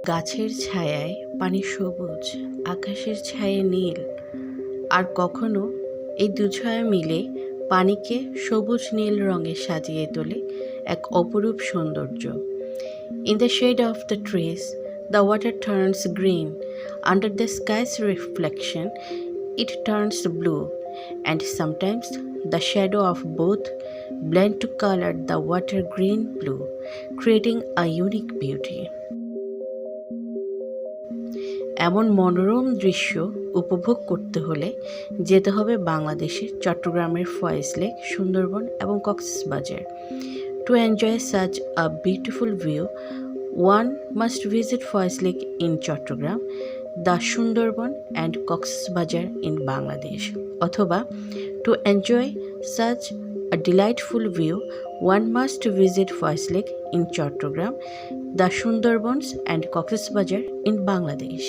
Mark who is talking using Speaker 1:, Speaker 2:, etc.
Speaker 1: গাছের ছায়ায় পানি সবুজ, আকাশের ছায়ে নীল, আর কখনো এই দু ছায়া মিলে পানিকে সবুজ নীল রঙে সাজিয়ে তোলে এক অপরূপ সৌন্দর্য। In the shade of the trees, the water turns green. Under the sky's reflection, it turns blue, and sometimes the shadow of both blend to color the water green-blue, creating a unique beauty. এমন মনোরম দৃশ্য উপভোগ করতে হলে যেতে হবে বাংলাদেশের চট্টগ্রামের ফয়েজ লেক, সুন্দরবন এবং Cox's Bazar. To enjoy such a beautiful view, one must visit Faiz Lake in Chattogram, the Sundarban and Coxsbazar in Bangladesh. অথবা to enjoy such a delightful view, one must visit Faiz Lake in Chattogram, the Sundarbans and Coxsbazar in Bangladesh.